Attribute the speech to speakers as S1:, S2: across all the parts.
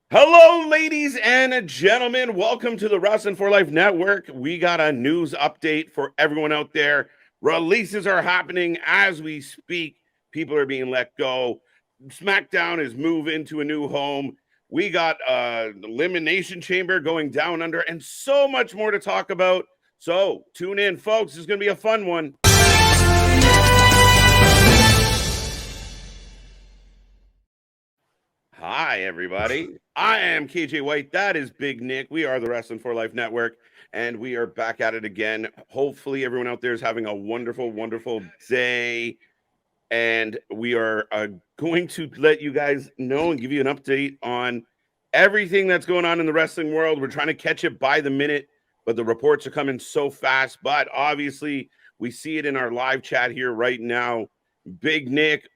S1: Hello, ladies and gentlemen. Welcome to the Wrestling for Life Network. We got a news update for everyone out there. Releases are happening as we speak. People are being let go. SmackDown is moving to a new home. We got Elimination Chamber going down under, and so much more to talk about. So tune in, folks. It's going to be a fun one. Hi, everybody. I am KJ White. That is Big Nick. We are the Wrestling for Life Network, and we are back at it again. Hopefully, everyone out there is having a wonderful, wonderful day. And we are going to let you guys know and give you an update on everything that's going on in the wrestling world. We're trying to catch it by the minute, but the reports are coming so fast. But obviously, we see it in our live chat here right now. Big Nick,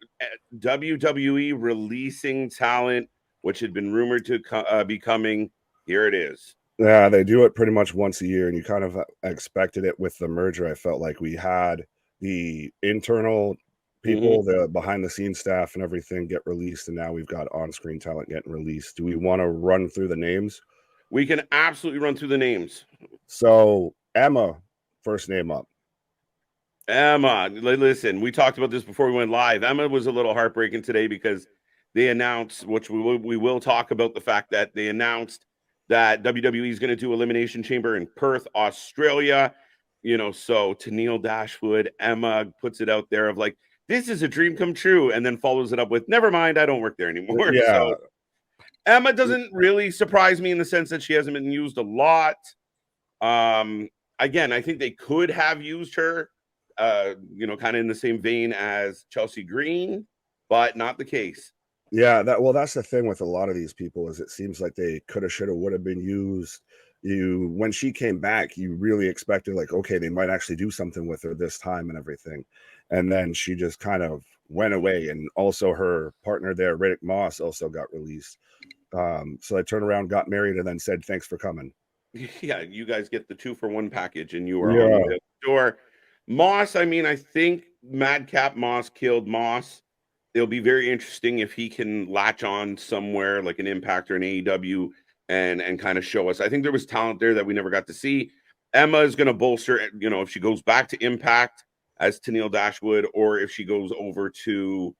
S1: WWE releasing talent, which had been rumored to be coming. Here it is.
S2: Yeah, they do it pretty much once a year, and you kind of expected it with the merger. I felt like we had the internal people, the behind the scenes staff and everything get released, and now we've got on-screen talent getting released. Do we want to run through the names?
S1: We can absolutely run through the names.
S2: So Emma, first name up.
S1: Emma, listen, we talked about this before we went live. Emma was a little heartbreaking today because they announced, which we will talk about, the fact that they announced that WWE is going to do Elimination Chamber in Perth, Australia. You know, so to Neil Dashwood, Emma puts it out there of like, this is a dream come true, and then follows it up with, never mind, I don't work there anymore.
S2: Yeah.
S1: So Emma doesn't really surprise me in the sense that she hasn't been used a lot. Again, I think they could have used her, kind of in the same vein as Chelsea Green, but not the case.
S2: Yeah, that's the thing with a lot of these people is it seems like they coulda, shoulda, would have been used. When she came back, you really expected like, okay, they might actually do something with her this time and everything. And then she just kind of went away. And also her partner there, Riddick Moss, also got released. So they turned around, got married, and then said, thanks for coming.
S1: Yeah, you guys get the 2-for-1 package and you are on the way out the door. Moss, I mean, I think Madcap Moss killed Moss. It'll be very interesting if he can latch on somewhere like an Impact or an AEW and kind of show us. I think there was talent there that we never got to see. Emma is going to bolster, if she goes back to Impact as Tennille Dashwood, or if she goes over to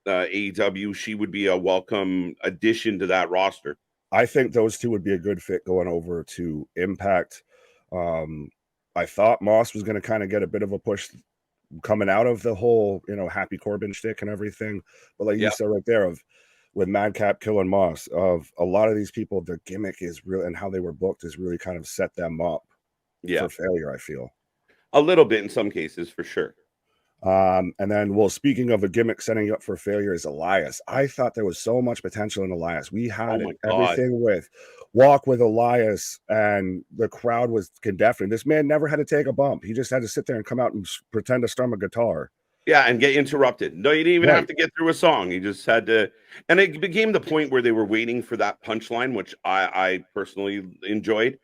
S1: AEW, she would be a welcome addition to that roster.
S2: I think those two would be a good fit going over to Impact. I thought Moss was going to kind of get a bit of a push coming out of the whole, Happy Corbin shtick and everything. But like you said right there, with Madcap killing Moss, of a lot of these people, the gimmick is real, and how they were booked is really kind of set them up for failure, I feel.
S1: A little bit in some cases, for sure.
S2: And then, well, speaking of a gimmick setting you up for failure is Elias. I thought there was so much potential in Elias. We had everything with Walk with Elias, and the crowd was deafening. This man never had to take a bump. He just had to sit there and come out and pretend to strum a guitar.
S1: Yeah, and get interrupted. No, you didn't even have to get through a song. You just had to, and it became the point where they were waiting for that punchline, which I personally enjoyed.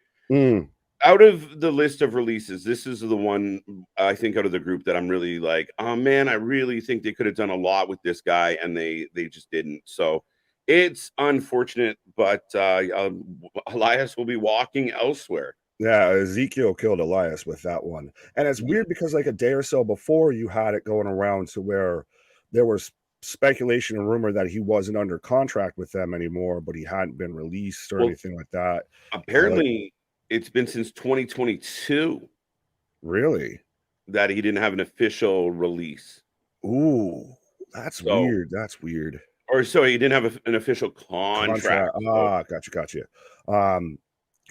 S1: Out of the list of releases, this is the one I think out of the group that I'm really like, oh man, I really think they could have done a lot with this guy, and they just didn't. So it's unfortunate, but Elias will be walking elsewhere.
S2: Yeah, Ezekiel killed Elias with that one. And it's weird because like a day or so before, you had it going around to where there was speculation and rumor that he wasn't under contract with them anymore, but he hadn't been released or anything like that.
S1: Apparently, it's been since 2022.
S2: Really?
S1: That he didn't have an official release.
S2: Ooh, that's weird. That's weird.
S1: Or so he didn't have an official contract.
S2: Gotcha.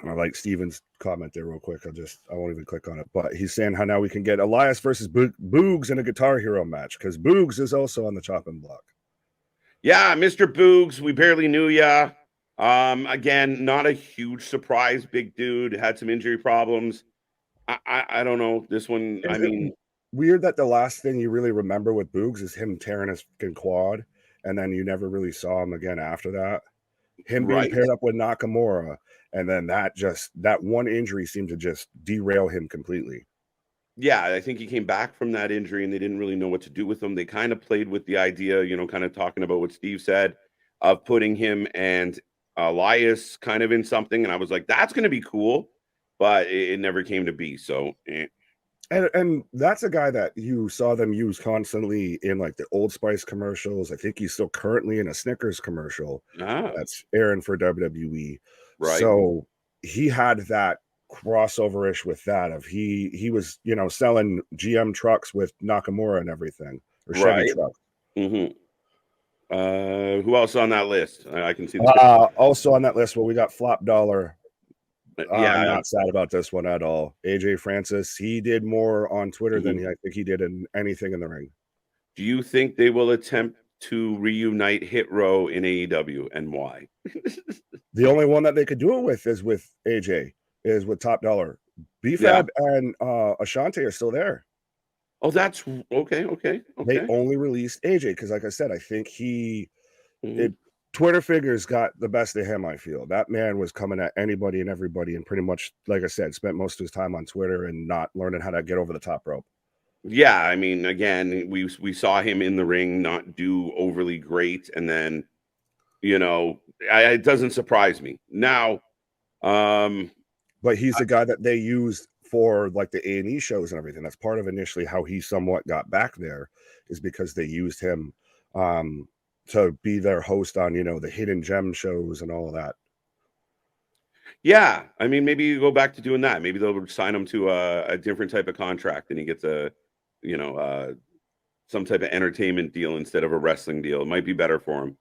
S2: I like Steven's comment there real quick. I won't even click on it. But he's saying how now we can get Elias versus Boogs in a Guitar Hero match because Boogs is also on the chopping block.
S1: Yeah, Mr. Boogs, we barely knew ya. Again, not a huge surprise. Big dude, had some injury problems. I don't know. This one,
S2: weird that the last thing you really remember with Boogs is him tearing his fucking quad, and then you never really saw him again after that. Him being paired up with Nakamura, and then that one injury seemed to just derail him completely.
S1: Yeah, I think he came back from that injury and they didn't really know what to do with him. They kind of played with the idea, kind of talking about what Steve said, of putting him and Elias kind of in something, and I was like, that's going to be cool, but it never came to be. So,
S2: And that's a guy that you saw them use constantly in like the Old Spice commercials. I think he's still currently in a Snickers commercial
S1: ah,
S2: that's airing for WWE.
S1: right,
S2: So he had that crossover-ish with that of he was, you know, selling GM trucks with Nakamura and everything, or Chevy
S1: right.
S2: trucks.
S1: hmm who else on that list? I can see the script.
S2: Also on that list, well, we got Flop Dollar. I'm
S1: Yeah.
S2: not sad about this one at all. AJ Francis, he did more on Twitter than
S1: mhm.
S2: I think he did in anything in the ring.
S1: Do you think they will attempt to reunite Hit Row in AEW, and why?
S2: The only one that they could do it with is with AJ, is with Top Dollar.
S1: Yeah.
S2: BFAB and Ashante are still there.
S1: Oh, that's okay. Okay.
S2: They
S1: Okay.
S2: only released AJ because, like I said, I think
S1: Mhm.
S2: it Twitter figures got the best of him. I feel that man was coming at anybody and everybody, and pretty much, like I said, spent most of his time on Twitter and not learning how to get over the top rope.
S1: Yeah, I mean, again, we saw him in the ring not do overly great, and then it doesn't surprise me now. Um,
S2: But he's the guy that they used for like the A&E shows and everything. That's part of initially how he somewhat got back there, is because they used him um, to be their host on, you know, the hidden gem shows and all of that.
S1: yeah, I mean, maybe you go back to doing that. Maybe they'll sign him to a different type of contract, and he gets you know, uh, some type of entertainment deal instead of a wrestling deal. It might be better for him.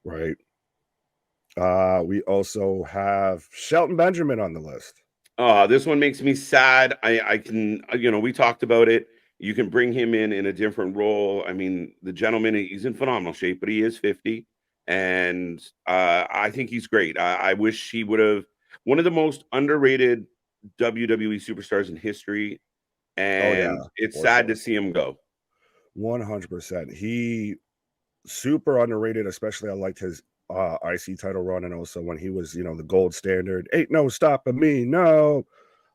S2: Right. We also have Shelton Benjamin on the list.
S1: This one makes me sad. I can, we talked about it. You can bring him in a different role. I mean, the gentleman, he's in phenomenal shape, but he is 50, and I think he's great. I wish he would have one of the most underrated WWE superstars in history,
S2: Oh yeah,
S1: and it's
S2: for
S1: sad to
S2: sure.
S1: see him go.
S2: 100%. He super underrated, especially I liked his IC title run, and also when he was, you know, the gold standard. Ain't no stopping me, no.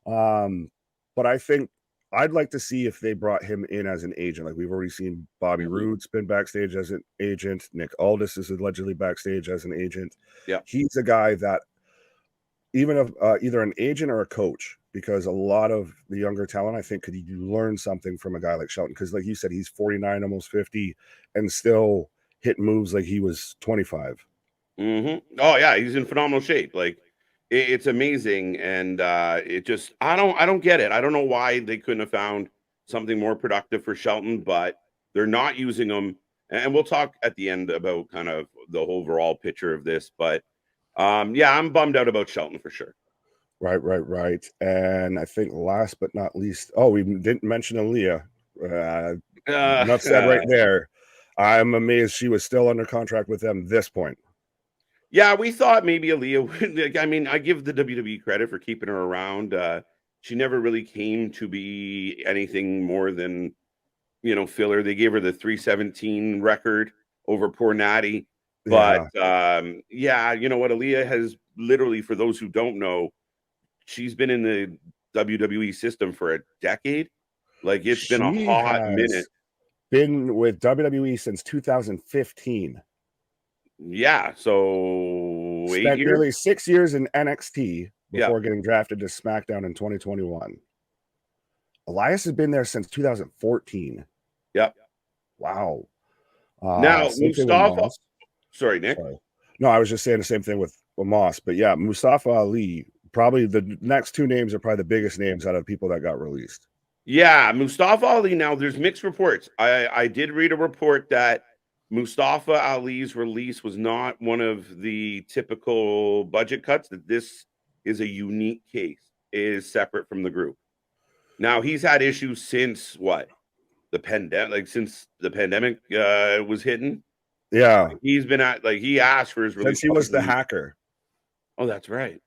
S2: Um, but I think I'd like to see if they brought him in as an agent. Like we've already seen Bobby
S1: Mhm.
S2: Roode's been backstage as an agent. Nick Aldis is allegedly backstage as an agent.
S1: Yeah.
S2: He's a guy that even if either an agent or a coach, because a lot of the younger talent, I think, could you learn something from a guy like Shelton? Because, like you said, he's 49, almost 50, and still hit moves like he was 25.
S1: Oh yeah, he's in phenomenal shape. Like it's amazing, and I don't get it. I don't know why they couldn't have found something more productive for Shelton, but they're not using him. And we'll talk at the end about kind of the overall picture of this. But yeah, I'm bummed out about Shelton for sure.
S2: Right, right, right. And I think last but not least, oh, we didn't mention Aaliyah. Enough said right
S1: Uh,
S2: there. I'm amazed she was still under contract with them this point.
S1: yeah, we thought maybe Aaliyah would. Like, I mean, I give the WWE credit for keeping her around. She never really came to be anything more than filler. They gave her the 317 record over poor Natty. But
S2: Yeah,
S1: yeah, you know what? Aaliyah has literally, for those who don't know, she's been in the WWE system for a decade. Like it's been a
S2: she
S1: hot minute.
S2: has been with WWE since 2015.
S1: Yeah. So eight
S2: Spent
S1: years.
S2: nearly 6 years in NXT
S1: Yeah.
S2: before getting drafted to SmackDown in 2021. Elias has been there since 2014.
S1: Yep.
S2: Wow.
S1: Now,
S2: Same thing with
S1: Mustafa.
S2: Moss.
S1: Sorry, Nick.
S2: Sorry. No, I was just saying the same thing with Moss. But yeah, Mustafa Ali, probably the next two names are probably the biggest names out of people that got released.
S1: Yeah, Mustafa Ali. Now, there's mixed reports. I did read a report that Mustafa Ali's release was not one of the typical budget cuts, that this is a unique case, is separate from the group. Now, he's had issues since what? The pandemic, like since the pandemic was hitting.
S2: Yeah.
S1: He's been at like he asked for his release
S2: Since he was the
S1: publicly.
S2: hacker.
S1: Oh, that's right.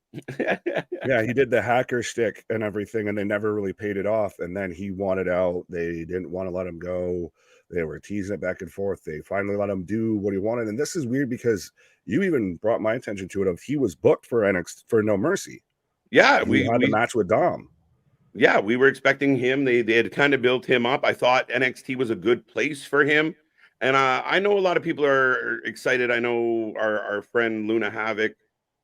S2: Yeah, he did the hacker shtick and everything, and they never really paid it off. And then he wanted out. They didn't want to let him go. They were teasing it back and forth. They finally let him do what he wanted. And this is weird because you even brought my attention to it. Of he was booked for NXT for No Mercy.
S1: Yeah,
S2: He
S1: we
S2: had the
S1: we
S2: match with Dom.
S1: yeah, we were expecting him. They had kind of built him up. I thought NXT was a good place for him. And I know a lot of people are excited. I know our friend Luna Havoc,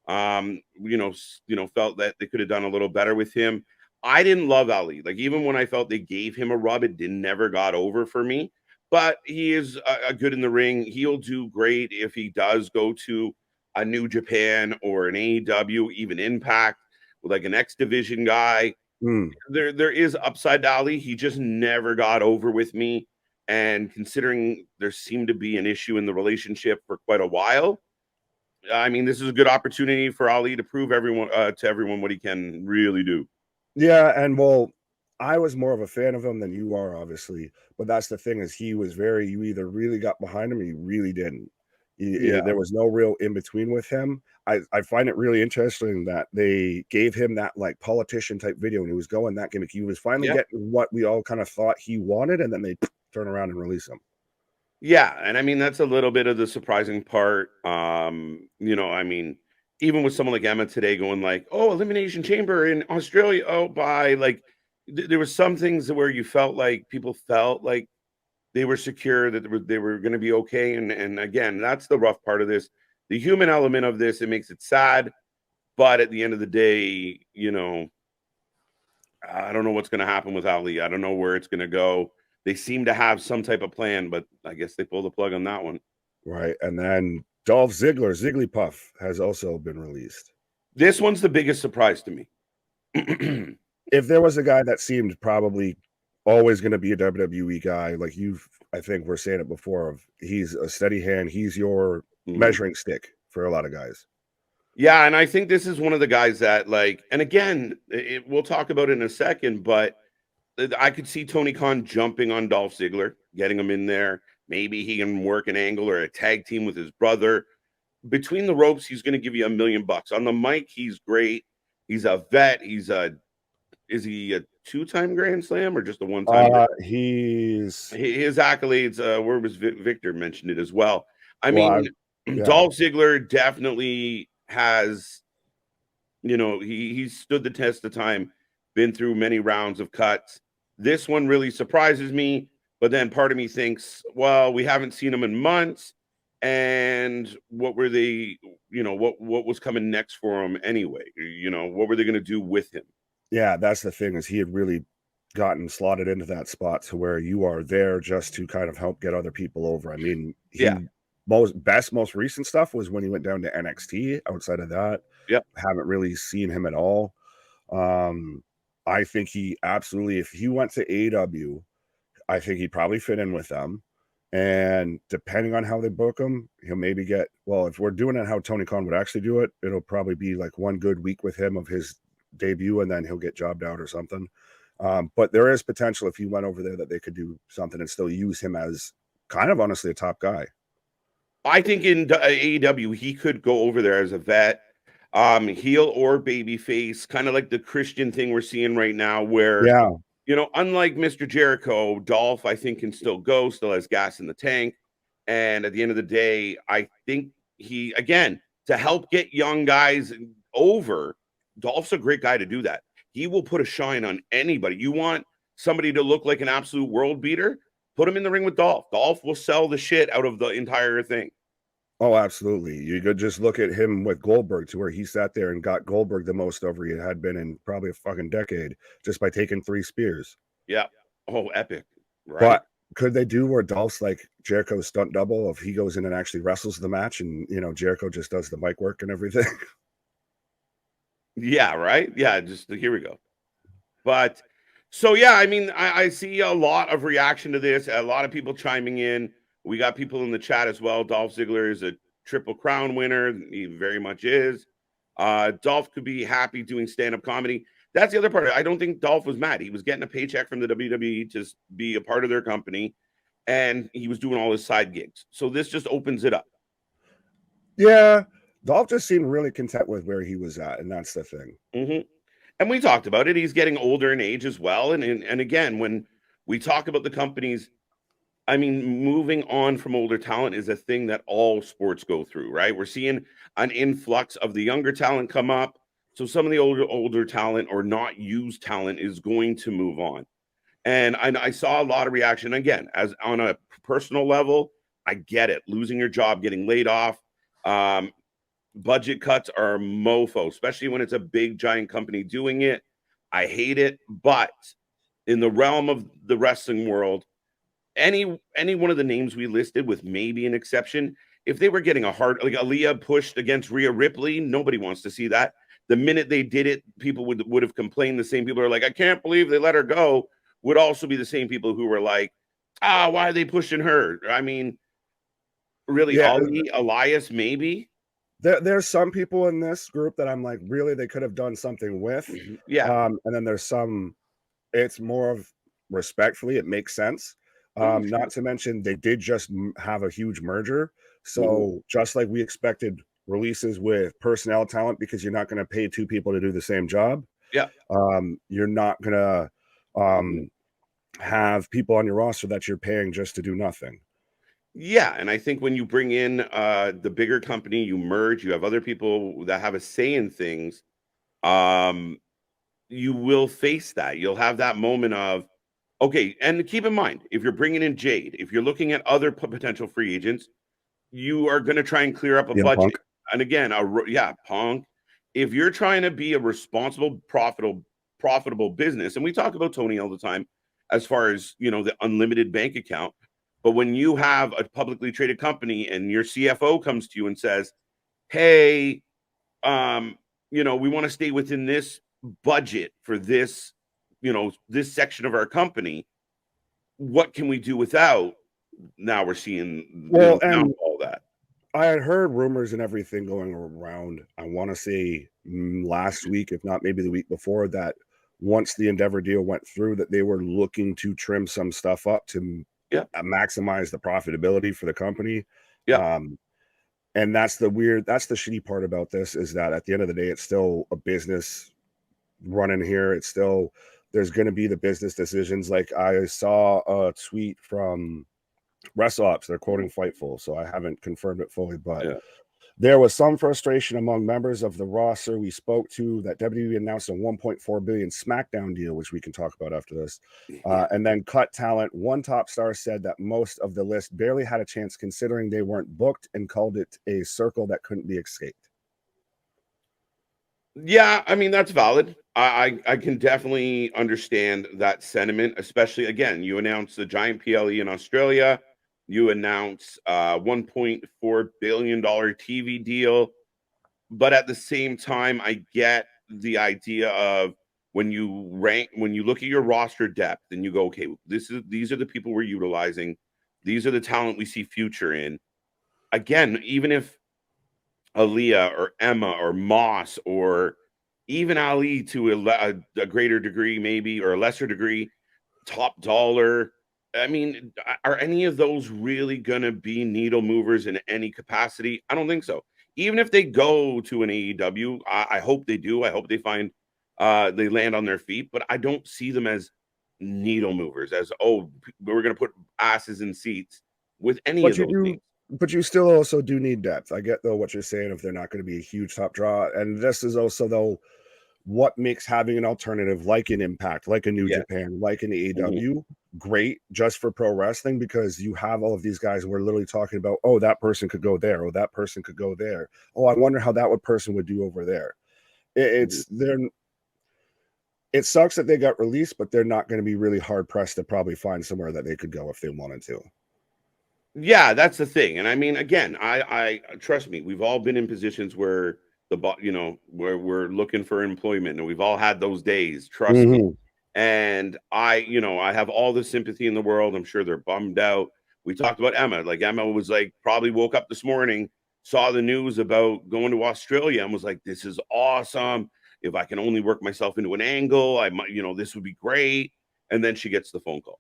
S1: Felt that they could have done a little better with him. I didn't love Ali. Like, even when I felt they gave him a rub, it never got over for me. But he is a good in the ring. He'll do great if he does go to a New Japan or an AEW, even Impact, with like an X Division guy.
S2: Mm.
S1: There is upside to Ali. He just never got over with me. And considering there seemed to be an issue in the relationship for quite a while, I mean, this is a good opportunity for Ali to prove to everyone what he can really do.
S2: Yeah, and well, I was more of a fan of him than you are, obviously. But that's the thing is he was you either really got behind him or you really didn't.
S1: Yeah.
S2: There was no real in between with him. I find it really interesting that they gave him that like politician type video and he was going that gimmick. He was finally
S1: Yeah.
S2: getting what we all kind of thought he wanted, and then they turn around and release him.
S1: Yeah, and I mean that's a little bit of the surprising part. I mean, even with someone like Emma today going like, "Oh, Elimination Chamber in Australia, oh, bye." Like, there were some things where you felt like people felt like they were secure that they were going to be okay, and again, that's the rough part of this. The human element of this, it makes it sad, but at the end of the day, I don't know what's going to happen with Ali. I don't know where it's going to go. They seem to have some type of plan, but I guess they pulled the plug on that one.
S2: Right. And then Dolph Ziggler, Zigglypuff, has also been released.
S1: This one's the biggest surprise to me.
S2: If there was a guy that seemed probably always going to be a WWE guy, like I think we're saying it before, he's a steady hand. He's your measuring stick for a lot of guys.
S1: Yeah, and I think this is one of the guys that, like, and again, we'll talk about it in a second, but I could see Tony Khan jumping on Dolph Ziggler, getting him in there. Maybe he can work an angle or a tag team with his brother. Between the ropes, he's going to give you $1 million. On the mic, he's great. He's a vet. Is he a 2-time Grand Slam or just a 1-time?
S2: His
S1: accolades. Where was Victor mentioned it as well? I
S2: well,
S1: mean, Dolph Ziggler definitely has, he stood the test of time, been through many rounds of cuts. This one really surprises me, but then part of me thinks, well, we haven't seen him in months, and what were they, what was coming next for him anyway? What were they going to do with him?
S2: Yeah, that's the thing is he had really gotten slotted into that spot to where you are there just to kind of help get other people over. I mean, most recent stuff was when he went down to NXT. Outside of that, haven't really seen him at all. I think he absolutely, if he went to AEW, I think he'd probably fit in with them. And depending on how they book him, he'll maybe get, well, if we're doing it how Tony Khan would actually do it, it'll probably be like one good week with him of his debut and then he'll get jobbed out or something. But there is potential if he went over there that they could do something and still use him as kind of honestly a top guy.
S1: I think in AEW, he could go over there as a vet, heel or babyface, kind of like the Christian thing we're seeing right now, where, unlike Mr. Jericho, Dolph, I think, can still has gas in the tank. And at the end of the day, I think he, again, to help get young guys over, Dolph's a great guy to do that. He will put a shine on anybody. You want somebody to look like an absolute world beater? Put him in the ring with Dolph. Dolph will sell the shit out of the entire thing.
S2: Oh, absolutely. You could just look at him with Goldberg, to where he sat there and got Goldberg the most over he had been in probably a fucking decade just by taking 3 spears.
S1: Yeah. Oh, epic. Right.
S2: But could they do where Dolph's like Jericho's stunt double if he goes in and actually wrestles the match and, Jericho just does the mic work and everything?
S1: Yeah, right. Yeah, just here we go. But so, yeah, I mean, I see a lot of reaction to this, a lot of people chiming in. We got people in the chat as well. Dolph Ziggler is a Triple Crown winner. He very much is. Dolph could be happy doing stand-up comedy. That's the other part. I don't think Dolph was mad. He was getting a paycheck from the WWE to be a part of their company, and he was doing all his side gigs. So this just opens it up.
S2: Yeah. Dolph just seemed really content with where he was at, and that's the thing.
S1: Mm-hmm. And we talked about it. He's getting older in age as well. And again, when we talk about the companies, I mean, moving on from older talent is a thing that all sports go through, right? We're seeing an influx of the younger talent come up. So some of the older talent or not used talent is going to move on. And I saw a lot of reaction. Again, as on a personal level, I get it. Losing your job, getting laid off. budget cuts are a mofo, especially when it's a big giant company doing it. I hate it, but in the realm of the wrestling world, any one of the names we listed, with maybe an exception, if they were getting a hard, like Aaliyah pushed against Rhea Ripley, nobody wants to see that. The minute they did it, people would have complained. The same people are like, I can't believe they let her go, would also be the same people who were like, why are they pushing her? I mean, really,
S2: Yeah,
S1: Ali, Elias, maybe.
S2: there's some people in this group that I'm like, really, they could have done something with.
S1: Yeah.
S2: And then there's some, it's more of respectfully, it makes sense.
S1: Oh, sure.
S2: Not to mention they did just have a huge merger.
S1: Mhm.
S2: So just like we expected releases with personnel talent, because you're not going to pay two people to do the same job.
S1: Yeah.
S2: You're not going to
S1: Mhm.
S2: have people on your roster that you're paying just to do nothing.
S1: Yeah, and I think when you bring in the bigger company, you merge, you have other people that have a say in things, um, you will face that. You'll have that moment of, okay, and keep in mind, if you're bringing in Jade, if you're looking at other potential free agents, you are going to try and clear up a
S2: CM
S1: budget.
S2: Punk.
S1: And again, yeah, Punk. If you're trying to be a responsible, profitable business, and we talk about Tony all the time, as far as the unlimited bank account, but when you have a publicly traded company and your CFO comes to you and says, "Hey, we want to stay within this budget for this, this section of our company. What can we do without?" Now we're seeing,
S2: Well,
S1: the
S2: and
S1: all that.
S2: I had heard rumors and everything going around. I want to say last week, if not maybe the week before, that once the Endeavor deal went through, that they were looking to trim some stuff up to
S1: Yeah,
S2: maximize the profitability for the company.
S1: yeah,
S2: Um, and that's the shitty part about this, is that at the end of the day, it's still a business running here. It's still, there's going to be the business decisions. Like I saw a tweet from WrestleOps, they're quoting Fightful, so I haven't confirmed it fully, but
S1: yeah.
S2: there was some frustration among members of the roster we spoke to that WWE announced a 1.4 billion SmackDown deal, which we can talk about after this,
S1: Yeah.
S2: and then cut talent. One top star said that most of the list barely had a chance considering they weren't booked, and called it a circle that couldn't be escaped.
S1: Yeah, I mean, that's valid. I can definitely understand that sentiment, especially, again, you announce the giant PLE in Australia, you announce $1.4 billion TV deal, but at the same time, I get the idea of when you look at your roster depth and you go, okay, these are the people we're utilizing, these are the talent we see future in. Again, even if Aaliyah or Emma or Moss or even Ali to a greater degree, maybe, or a lesser degree, top dollar. I mean, are any of those really going to be needle movers in any capacity? I don't think so. Even if they go to an AEW, I hope they do. I hope they find they land on their feet, but I don't see them as needle movers. As we're going to put asses in seats with any
S2: But
S1: of
S2: you
S1: those
S2: do,
S1: things.
S2: but you still also do need depth. I get though what you're saying, if they're not going to be a huge top draw, and this is also though what makes having an alternative like an Impact, like a New
S1: Yeah.
S2: Japan, like an
S1: Mhm.
S2: AEW great just for pro wrestling, because you have all of these guys we're literally talking about, oh, that person could go there, oh, that person could go there, oh, I wonder how that person would do over there.
S1: Mhm.
S2: It's they're it sucks that they got released, but they're not going to be really hard pressed to probably find somewhere that they could go if they wanted to.
S1: Yeah, that's the thing. And I mean, again, I trust me, we've all been in positions where where we're looking for employment, and we've all had those days, trust me.
S2: Mm-hmm.
S1: And I have all the sympathy in the world. I'm sure they're bummed out. We talked about Emma. Like, Emma was like, probably woke up this morning, saw the news about going to Australia, and was like, this is awesome. If I can only work myself into an angle, I might, this would be great. And then she gets the phone call.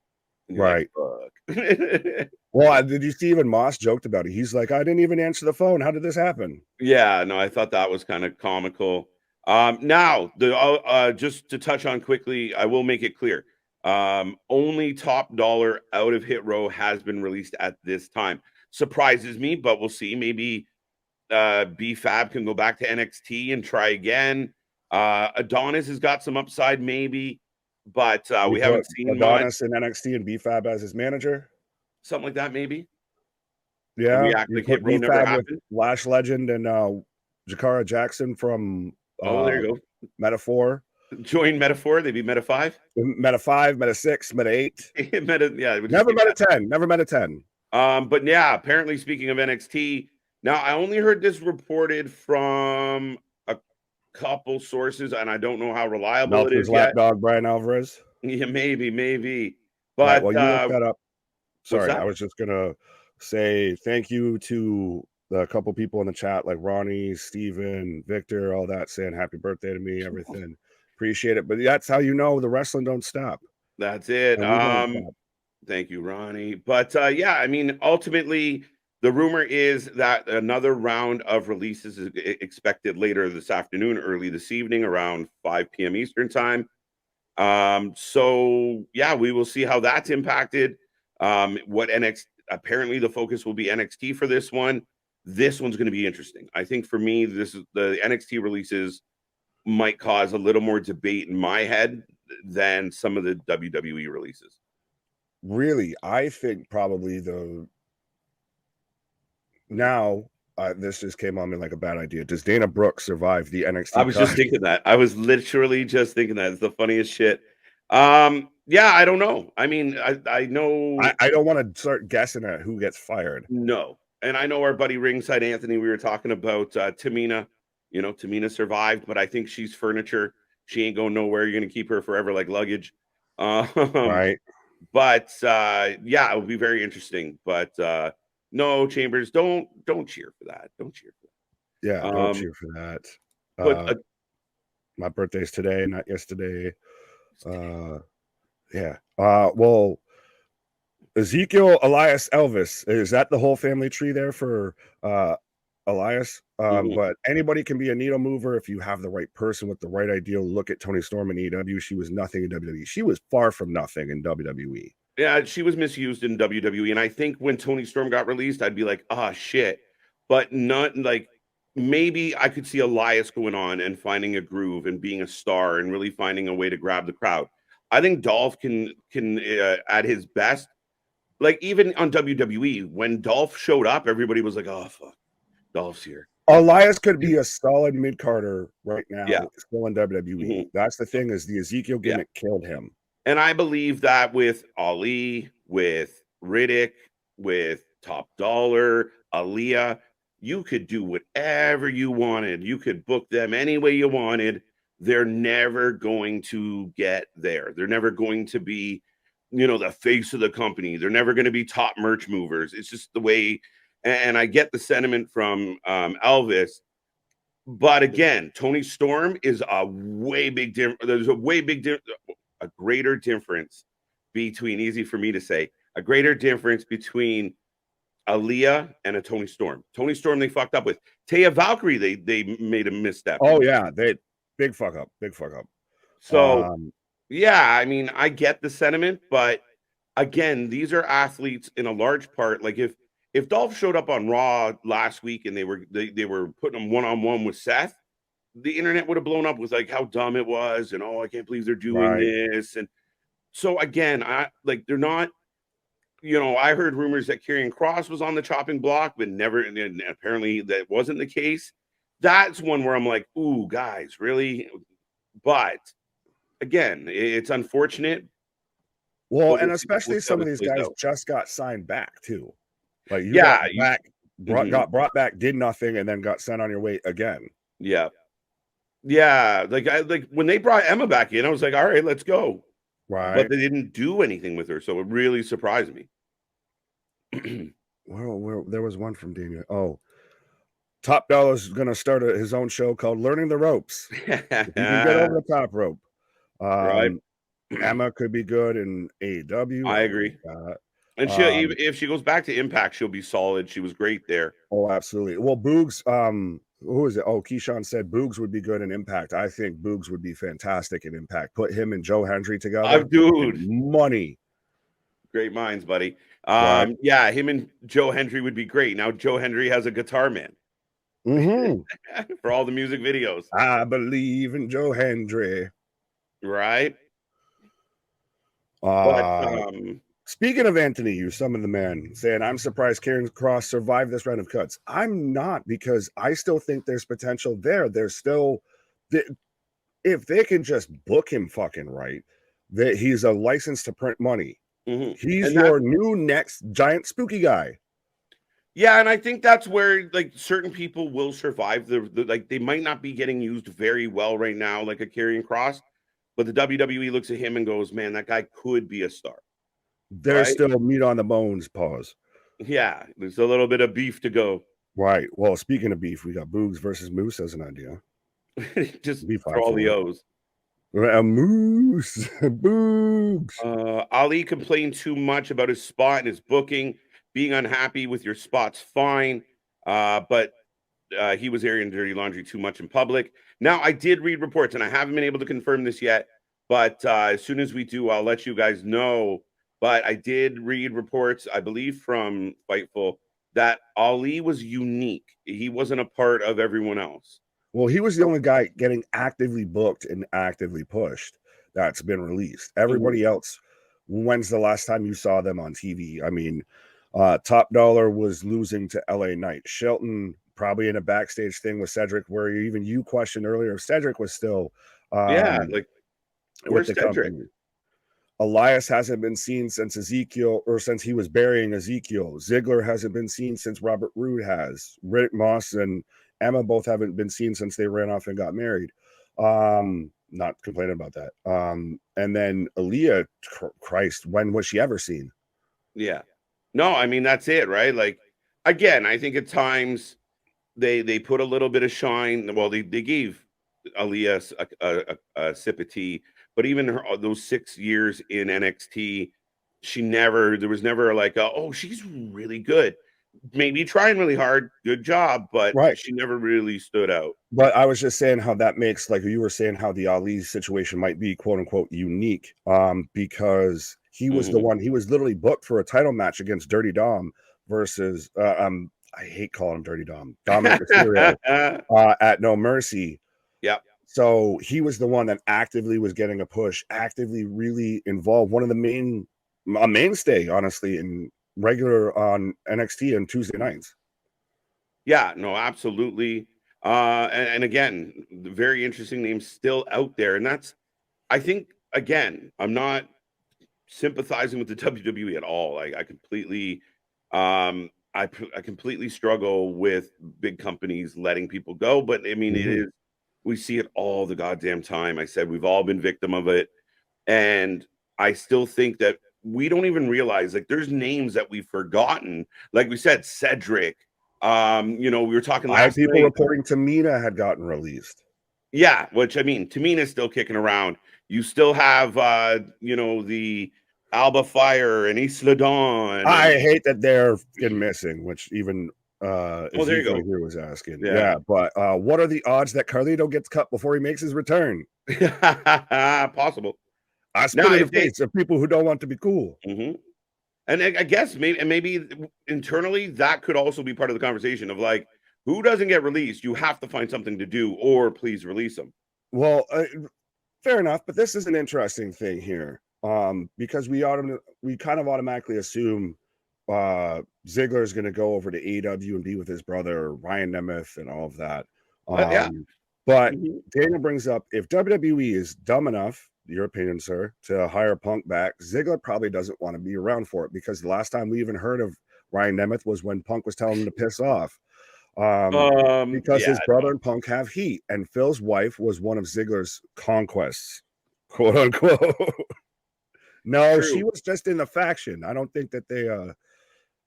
S1: And you're like,
S2: Right.
S1: fuck.
S2: Well, did you see even Moss joked about it? He's like, I didn't even answer the phone. How did this happen?
S1: Yeah, no, I thought that was kind of comical. Now, just to touch on quickly, I will make it clear. Only top dollar out of Hit Row has been released at this time. Surprises me, but we'll see. Maybe B Fab can go back to NXT and try again. Adonis has got some upside, maybe, but
S2: You
S1: we
S2: put
S1: haven't seen much.
S2: Adonis in NXT and BFAB as his manager.
S1: Something like that, maybe. And
S2: Yeah,
S1: we act
S2: you
S1: like Hit
S2: put
S1: Row never
S2: BFAB with
S1: happened.
S2: Lash Legend and Jakara Jackson from
S1: Oh, there you go.
S2: Meta-4.
S1: Join Meta-4. They'd be Meta-5.
S2: Meta-5, Meta-6, Meta-8.
S1: Yeah, it would just
S2: Never
S1: be
S2: Meta-10. Never Meta-10.
S1: But yeah, apparently, speaking of NXT, now I only heard this reported from a couple sources, and I don't know how reliable it
S2: Meltzer's
S1: is yet.
S2: lapdog, Brian Alvarez.
S1: Yeah, maybe.
S2: All right,
S1: But
S2: well, you look that up.
S1: what's
S2: Sorry,
S1: that?
S2: I was just gonna say thank you to the couple people in the chat, like Ronnie, Steven, Victor, all that, saying happy birthday to me, everything. Appreciate it. But that's how you know the wrestling don't stop.
S1: That's it.
S2: And we don't stop.
S1: Thank you, Ronnie. But yeah, I mean, ultimately, the rumor is that another round of releases is expected later this afternoon, early this evening, around 5 p.m. Eastern time. So yeah, we will see how that's impacted. What NXT, apparently the focus will be NXT for this one. This one's going to be interesting. I think for me, this is the NXT releases might cause a little more debate in my head than some of the WWE releases.
S2: Really, I think probably this just came on me like a bad idea. Does Dana Brooke survive the NXT?
S1: I was just thinking that. I was literally just thinking that. It's the funniest shit. Yeah, I don't know. I mean, I know.
S2: I don't want to start guessing at who gets fired.
S1: No. And I know our buddy Ringside Anthony, we were talking about Tamina. You know, Tamina survived, but I think she's furniture. She ain't going nowhere. You're going to keep her forever like luggage.
S2: Right.
S1: But yeah, it will be very interesting. But no, Chambers, don't cheer for that. Don't cheer for that.
S2: Yeah, don't cheer for that.
S1: But
S2: my birthday's today, not yesterday. Yeah. Well, Ezekiel, Elias, Elvis, is that the whole family tree there for Elias? But anybody can be a needle mover if you have the right person with the right ideal. Look at Toni Storm in EW. She was nothing in WWE. She was far from nothing in WWE.
S1: Yeah, she was misused in WWE. And I think when Toni Storm got released, I'd be like, ah, shit. But not like, maybe I could see Elias going on and finding a groove and being a star and really finding a way to grab the crowd. I think Dolph can at his best. Like even on WWE, when Dolph showed up, everybody was like, oh, fuck, Dolph's here.
S2: Elias could be a solid mid-carder right now.
S1: Yeah.
S2: Still in WWE. That's the thing, is the Ezekiel gimmick killed him.
S1: And I believe that with Ali, with Riddick, with Top Dollar, Aaliyah, you could do whatever you wanted. You could book them any way you wanted. They're never going to get there. They're never going to be, you know, the face of the company. They're never going to be top merch movers. It's just the way. And I get the sentiment from Elvis. But again, Toni Storm is a way big difference. There's a way big a greater difference between, easy for me to say, a greater difference between Aaliyah and a Toni Storm. Toni Storm, they fucked up with. Taya Valkyrie, they made a misstep.
S2: Oh, yeah. Big fuck up.
S1: So, yeah, I mean, I get the sentiment, but again, these are athletes in a large part. Like if Dolph showed up on Raw last week and they were putting him one-on-one with Seth, the internet would have blown up with like how dumb it was and oh, I can't believe they're doing this. And so again, they're not, you know, I heard rumors that Karrion Kross was on the chopping block, but never, and apparently that wasn't the case. That's one where I'm like, ooh, guys, really? But again, it's unfortunate.
S2: Well, and especially some of these guys just got signed back too. Like got brought back, did nothing, and then got sent on your way again.
S1: Yeah. Like when they brought Emma back in, I was like, all right, let's go.
S2: Right.
S1: But they didn't do anything with her, so it really surprised me.
S2: Well, there was one from Daniel. Oh, Top Dollar's going to start his own show called Learning the Ropes. If you can get over the top rope.
S1: Right.
S2: Emma could be good in AEW.
S1: I agree. And if she goes back to Impact, she'll be solid. She was great there.
S2: Oh, absolutely. Well, Boogs, who is it? Oh, Keyshawn said Boogs would be good in Impact. I think Boogs would be fantastic in Impact. Put him and Joe Hendry together.
S1: Dude.
S2: Money.
S1: Great minds, buddy.
S2: Right.
S1: Yeah, him and Joe Hendry would be great. Now Joe Hendry has a guitar man. For all the music videos.
S2: I believe in Joe Hendry.
S1: Right.
S2: Speaking of Anthony, you some of the man saying, I'm surprised Karrion Kross survived this round of cuts. I'm not, because I still think there's potential there. There's still, if they can just book him fucking right, that he's a license to print money. He's
S1: And
S2: your new next giant spooky guy.
S1: Yeah, and I think that's where like certain people will survive. Like they might not be getting used very well right now, like a Karrion Kross, but the WWE looks at him and goes, "Man, that guy could be a star."
S2: There's
S1: Right?
S2: still meat on the bones, pause.
S1: Yeah, there's a little bit of beef to go.
S2: Right. Well, speaking of beef, we got Boogs versus Moose as an idea.
S1: Just
S2: Be
S1: for
S2: fine
S1: all the
S2: for it.
S1: O's.
S2: A Moose, Boogs.
S1: Ali complained too much about his spot and his booking. Being unhappy with your spot's fine, but he was airing dirty laundry too much in public. Now, I did read reports, and I haven't been able to confirm this yet, but as soon as we do, I'll let you guys know. But I did read reports, I believe, from Fightful, that Ali was unique. He wasn't a part of everyone else.
S2: Well, he was the only guy getting actively booked and actively pushed that's been released. Everybody else, when's the last time you saw them on TV? I mean, Top Dollar was losing to LA Knight. Shelton probably in a backstage thing with Cedric, where even you questioned earlier if Cedric was still
S1: Yeah, like
S2: with
S1: where's
S2: the
S1: Cedric?
S2: company. Elias hasn't been seen since Ezekiel, or since he was burying Ezekiel. Ziggler hasn't been seen since Robert Roode has. Rick Moss and Emma both haven't been seen since they ran off and got married. Not complaining about that. And then Aaliyah, Christ, when was she ever seen?
S1: Yeah. No, I mean that's it, right? Like again, I think at times they put a little bit of shine. Well, they gave Aaliyah a sip of tea, but even those 6 years in NXT, there was never like, oh, she's really good. Maybe trying really hard, good job, but
S2: Right.
S1: she never really stood out.
S2: But I was just saying how that makes, like you were saying, how the Ali situation might be quote unquote unique, because he was the one, he was literally booked for a title match against Dirty Dom versus I hate calling him Dirty Dom, Dominic Mysterio at No Mercy.
S1: Yep.
S2: So he was the one that actively was getting a push, actively really involved, one of the a mainstay, honestly, in regular on NXT on Tuesday nights.
S1: Yeah, no, absolutely. And again, the very interesting name still out there. And that's, I think, again, I'm not sympathizing with the WWE at all. I completely, I completely struggle with big companies letting people go. But I mean, it is, we see it all the goddamn time. I said we've all been victim of it. And I still think that we don't even realize, like, there's names that we've forgotten. Like we said, Cedric. We were talking
S2: I had
S1: last
S2: people
S1: night.
S2: reporting Tamina had gotten released.
S1: Yeah, which I mean, Tamina's still kicking around. You still have the Alba Fire and Isla Dawn.
S2: I hate that they're getting missing, which even
S1: there you
S2: Ezekiel
S1: go.
S2: here was asking.
S1: Yeah.
S2: But what are the odds that Carlito gets cut before he makes his return?
S1: Possible.
S2: I spit in the face of people who don't want to be cool.
S1: And I guess maybe internally that could also be part of the conversation of like, who doesn't get released? You have to find something to do, or please release them.
S2: Well, fair enough, but this is an interesting thing here, because we kind of automatically assume Ziggler is going to go over to AEW and be with his brother Ryan Nemeth and all of that. But Dana brings up, if WWE is dumb enough, your opinion, sir, to hire Punk back, Ziggler probably doesn't want to be around for it, because the last time we even heard of Ryan Nemeth was when Punk was telling him to piss off. Because his brother and Punk have heat, and Phil's wife was one of Ziggler's conquests, quote unquote. No, she was just in the faction. I don't think that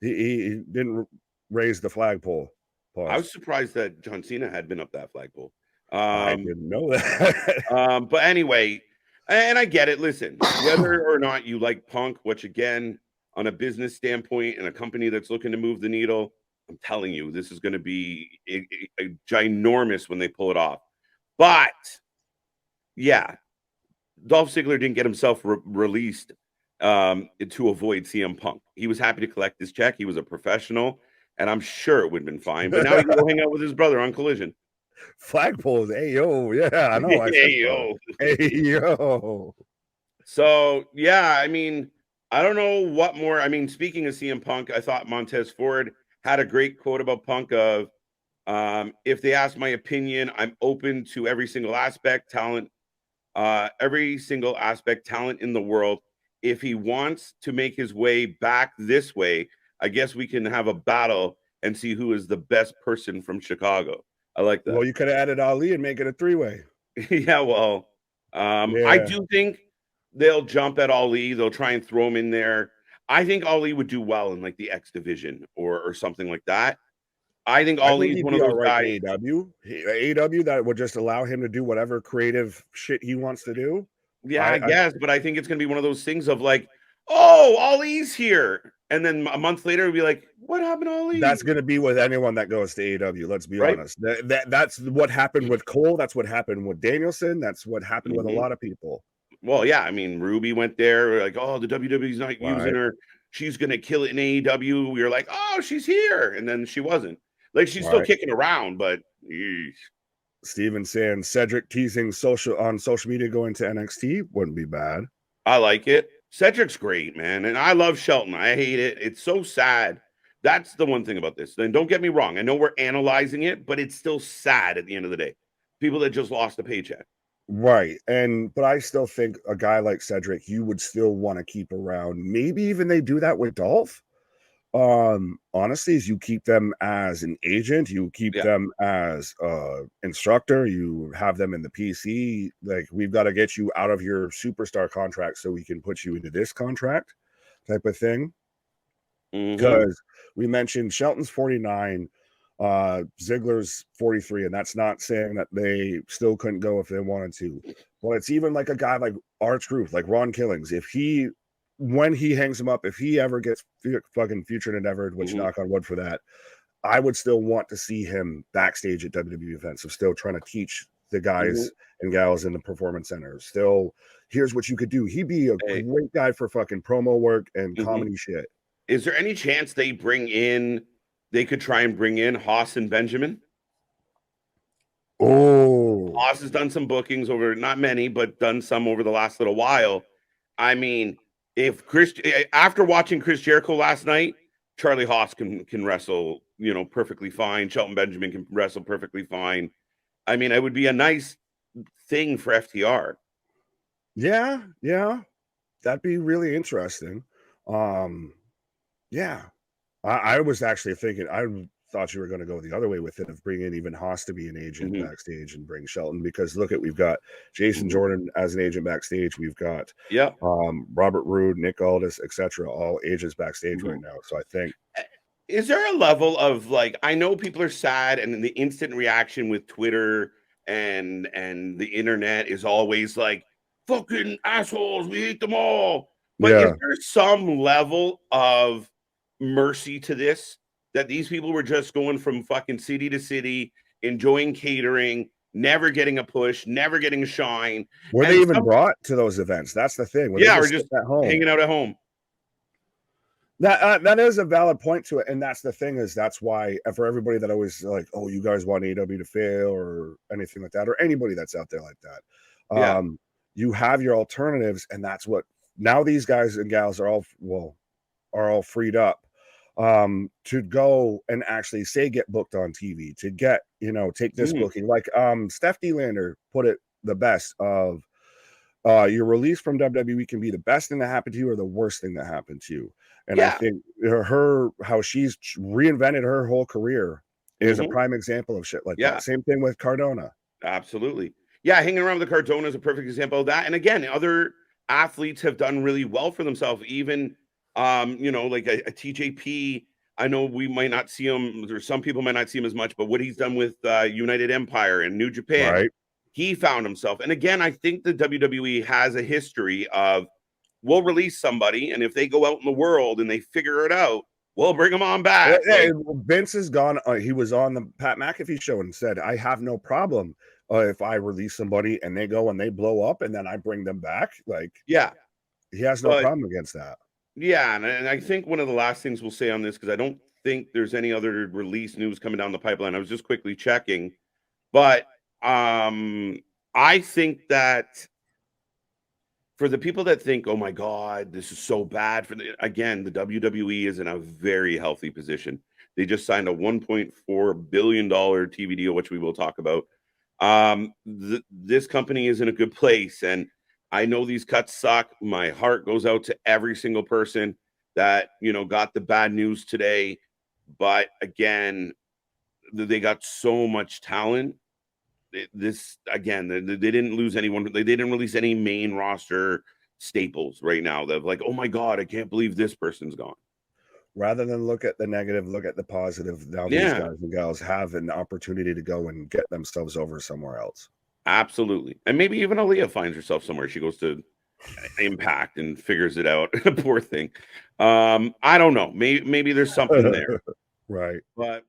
S2: he didn't raise the flagpole. Pause.
S1: I was surprised that John Cena had been up that flagpole.
S2: I didn't know that.
S1: But anyway, and I get it. Listen, whether or not you like Punk, which again, on a business standpoint and a company that's looking to move the needle, I'm telling you, this is going to be a ginormous when they pull it off. But yeah, Dolph Ziggler didn't get himself released to avoid CM Punk. He was happy to collect his check. He was a professional, and I'm sure it would have been fine. But now he can go hang out with his brother on Collision.
S2: Flagpoles, ayo, yeah, I know.
S1: Ayo.
S2: Ayo.
S1: So yeah, I mean, I don't know what more. I mean, speaking of CM Punk, I thought Montez Ford had a great quote about Punk of, if they ask my opinion, I'm open to every single aspect, talent in the world. If he wants to make his way back this way, I guess we can have a battle and see who is the best person from Chicago. I like that.
S2: Well, you could have added Ali and make it a three-way.
S1: Yeah, well, I
S2: Yeah.
S1: do think they'll jump at Ali. They'll try and throw him in there. I think Ali would do well in like the X division or something like that. I think
S2: I think
S1: Ali's
S2: he'd
S1: one
S2: be
S1: of
S2: all
S1: those
S2: right in
S1: guys.
S2: AEW. AEW that would just allow him to do whatever creative shit he wants to do.
S1: Yeah, I
S2: I
S1: guess, but I think it's gonna be one of those things of like, oh, Ali's here, and then a month later, it'll be like, what happened to Ali?
S2: That's going to be with anyone that goes to AEW. Let's be
S1: Right?
S2: honest. That's what happened with Cole. That's what happened with Danielson. That's what happened with a
S1: Mhm.
S2: lot of people.
S1: Well, yeah, I mean, Ruby went there, like, oh, the WWE's not using
S2: Right.
S1: her. She's gonna kill it in AEW. We were like, oh, she's here, and then she wasn't. Like, she's still
S2: Right.
S1: kicking around, but yeesh.
S2: Steven saying Cedric teasing on social media going to NXT wouldn't be bad.
S1: I like it. Cedric's great, man, and I love Shelton. I hate it. It's so sad. That's the one thing about this. Then don't get me wrong. I know we're analyzing it, but it's still sad at the end of the day. People that just lost a paycheck.
S2: Right. But I still think a guy like Cedric, you would still want to keep around. Maybe even they do that with Dolph. Honestly, is you keep them as an agent, you keep
S1: Yeah.
S2: them as instructor, you have them in the PC. Like, we've got to get you out of your superstar contract so we can put you into this contract type of thing.
S1: Mm-hmm.
S2: Because we mentioned Shelton's 49, Ziggler's 43, and that's not saying that they still couldn't go if they wanted to. Well, it's even like a guy like R-Truth, like Ron Killings. When he hangs him up, if he ever gets fucking future endeavored, which
S1: Mm-hmm.
S2: knock on wood for that, I would still want to see him backstage at WWE events. Of still trying to teach the
S1: Mm-hmm.
S2: guys and gals in the performance centers. Still, here's what you could do. He'd be a
S1: Hey.
S2: great guy for fucking promo work and
S1: Mm-hmm.
S2: comedy shit.
S1: Is there any chance they could try and bring in Haas and Benjamin?
S2: Oh,
S1: Haas has done some bookings over, not many, but done some over the last little while. I mean, if Chris, after watching Chris Jericho last night, Charlie Haas can wrestle, perfectly fine. Shelton Benjamin can wrestle perfectly fine. I mean, it would be a nice thing for FTR.
S2: yeah, that'd be really interesting. Yeah, I was actually thinking, I thought you were going to go the other way with it of bringing even Haas to be an agent
S1: Mm-hmm.
S2: backstage and bring Shelton, because we've got Jason
S1: Mm-hmm.
S2: Jordan as an agent backstage. We've got
S1: Yep.
S2: Robert Roode, Nick Aldis, etc., all agents backstage
S1: Mm-hmm.
S2: right now. So I think,
S1: Is there a level of like, I know people are sad and the instant reaction with Twitter and the internet is always like, fucking assholes, we hate them all. But is
S2: yeah,
S1: there some level of mercy to this, that these people were just going from fucking city to city, enjoying catering, never getting a push, never getting a shine,
S2: were they
S1: and
S2: even brought to those events? That's the thing. Were they
S1: yeah, we're
S2: just
S1: just
S2: sitting at home?
S1: hanging out at home.
S2: That is a valid point to it, and that's the thing, is that's why, for everybody that always like, oh, you guys want AEW to fail or anything like that, or anybody that's out there like that,
S1: Yeah.
S2: you have your alternatives, and that's what now these guys and gals are all freed up to go and actually say get booked on TV, to get take this
S1: Mhm.
S2: booking, like Steph D. Lander put it the best of your release from WWE can be the best thing that happened to you or the worst thing that happened to you. And I
S1: Yeah.
S2: think how she's reinvented her whole career is a
S1: Mhm.
S2: prime example of shit like
S1: Yeah.
S2: that. Same thing with Cardona.
S1: Absolutely. Yeah, hanging around with the Cardona is a perfect example of that. And again, other athletes have done really well for themselves. Even, like a TJP. I know we might not see him, or some people might not see him as much, but what he's done with United Empire and New Japan,
S2: Right.
S1: he found himself. And again, I think the WWE has a history of, we'll release somebody, and if they go out in the world and they figure it out, we'll bring them on back.
S2: Yeah,
S1: Like,
S2: Vince is gone. He was on the Pat McAfee show and said, I have no problem if I release somebody and they go and they blow up and then I bring them back. Like,
S1: yeah,
S2: he has no
S1: but
S2: problem against that.
S1: yeah, and I think one of the last things we'll say on this, because I don't think there's any other release news coming down the pipeline. I was just quickly checking, but I think that for the people that think, oh my God, this is so bad again, the WWE is in a very healthy position. They just signed a $1.4 billion TV deal, which we will talk about. This company is in a good place. And I know these cuts suck. My heart goes out to every single person that, got the bad news today. But again, they got so much talent. This again, they didn't lose anyone. They didn't release any main roster staples right now. They're like, oh my God, I can't believe this person's gone.
S2: Rather than look at the negative, look at the positive. Now these guys and gals have an opportunity to go and get themselves over somewhere else.
S1: Absolutely. And maybe even Aaliyah finds herself somewhere. She goes to Impact and figures it out. Poor thing. I don't know. Maybe there's something there.
S2: Right.
S1: But